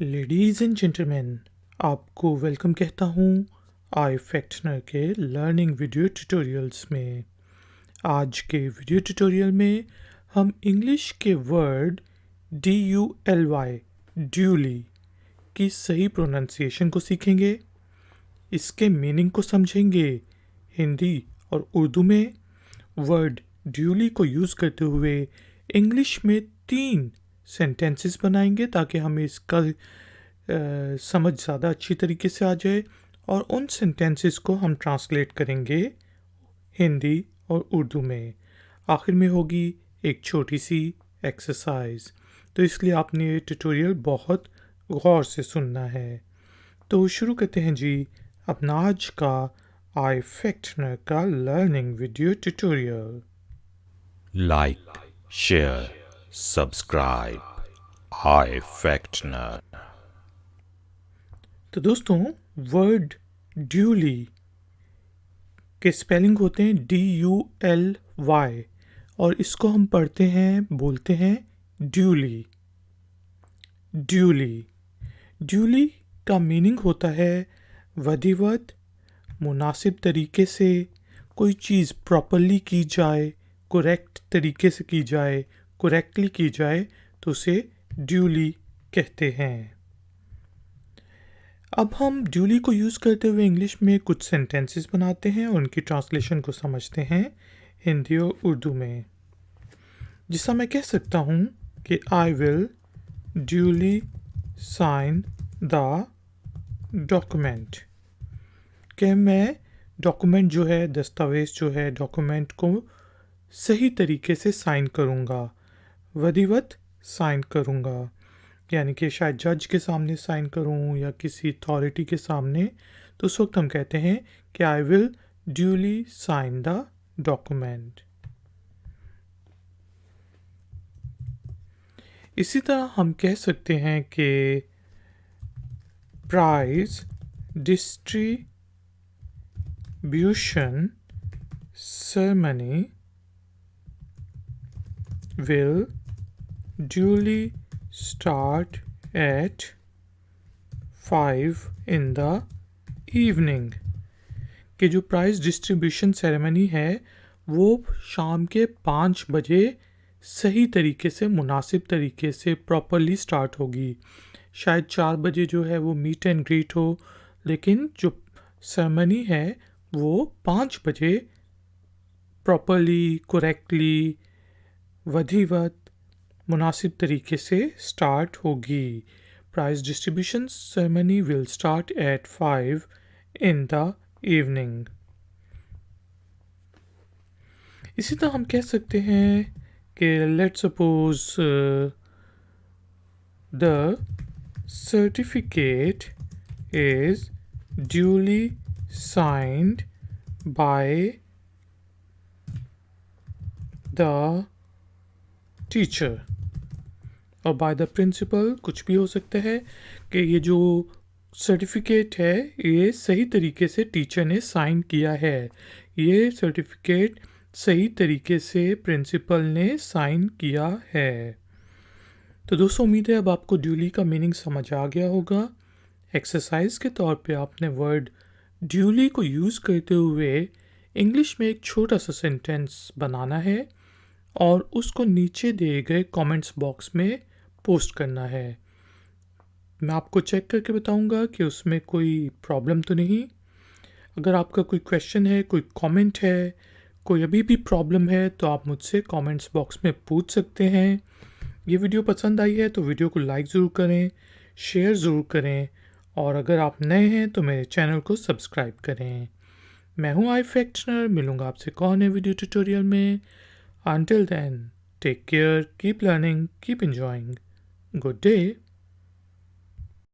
Ladies and gentleman, आपको welcome कहता हूँ Ifactner के लर्निंग वीडियो ट्यूटोरियल्स में। आज के वीडियो ट्यूटोरियल में हम इंग्लिश के वर्ड DULY ड्यूली की सही प्रोनाउंसिएशन को सीखेंगे, इसके मीनिंग को समझेंगे। हिंदी और उर्दू में वर्ड ड्यूली को यूज़ करते हुए इंग्लिश में 3 सेंटेंसेस बनाएंगे ताकि हमें इसका समझ ज़्यादा अच्छी तरीके से आ जाए, और उन सेंटेंसेस को हम ट्रांसलेट करेंगे हिंदी और उर्दू में। आखिर में होगी एक छोटी सी एक्सरसाइज, तो इसलिए आपने ये ट्यूटोरियल बहुत गौर से सुनना है। तो शुरू करते हैं जी अपना आज का Ifactner का learning video tutorial. Like, share, subscribe. Ifactner. तो दोस्तों, वर्ड ड्यूली के स्पेलिंग होते हैं DULY, और इसको हम पढ़ते हैं, बोलते हैं ड्यूली। ड्यूली ड्यूली का मीनिंग होता है विधिवत, मुनासिब तरीके से कोई चीज़ प्रॉपरली की जाए, करेक्ट तरीके से की जाए, करेक्टली की जाए, तो उसे ड्यूली कहते हैं। अब हम ड्यूली को यूज़ करते हुए इंग्लिश में कुछ सेंटेंसेस बनाते हैं और उनकी ट्रांसलेशन को समझते हैं हिंदी और उर्दू में। जिसका मैं कह सकता हूँ कि I will duly sign the document, कि मैं डॉक्यूमेंट जो है, दस्तावेज़ जो है, डॉक्यूमेंट को सही तरीके से साइन करूँगा, विधिवत साइन करूँगा। यानी कि शायद जज के सामने साइन करूँ या किसी अथॉरिटी के सामने, तो उस वक्त हम कहते हैं कि I will duly sign the document. इसी तरह हम कह सकते हैं कि prize distribution ceremony will duly start at 5 in the evening, कि जो प्राइज़ डिस्ट्रीब्यूशन सेरेमनी है वो शाम के 5 बजे सही तरीके से, मुनासिब तरीके से, प्रॉपरली स्टार्ट होगी। शायद 4 बजे जो है वो मीट एंड ग्रीट हो, लेकिन जो सेरेमनी है वो 5 बजे प्रॉपरली, करेक्टली, विधिवत, मुनासिब तरीके से स्टार्ट होगी। Prize distribution ceremony will start at 5 in the evening. इसी तरह हम कह सकते हैं कि let's suppose the certificate is duly signed by the teacher और बाय द प्रिंसिपल। कुछ भी हो सकता है कि ये जो सर्टिफिकेट है ये सही तरीके से टीचर ने साइन किया है, ये सर्टिफिकेट सही तरीके से प्रिंसिपल ने साइन किया है। तो दोस्तों, उम्मीद है अब आपको ड्यूली का मीनिंग समझ आ गया होगा। एक्सरसाइज के तौर पे आपने वर्ड ड्यूली को यूज़ करते हुए इंग्लिश में एक छोटा सा सेंटेंस बनाना है और उसको नीचे दिए गए कमेंट्स बॉक्स में पोस्ट करना है। मैं आपको चेक करके बताऊंगा कि उसमें कोई प्रॉब्लम तो नहीं। अगर आपका कोई क्वेश्चन है, कोई कमेंट है, कोई अभी भी प्रॉब्लम है, तो आप मुझसे कमेंट्स बॉक्स में पूछ सकते हैं। ये वीडियो पसंद आई है तो वीडियो को लाइक ज़रूर करें, शेयर ज़रूर करें, और अगर आप नए हैं तो मेरे चैनल को सब्सक्राइब करें। मैं हूँ Ifactner, मिलूँगा आपसे कौन है वीडियो ट्यूटोरियल में। Until then, take care, keep learning, keep enjoying. Good day.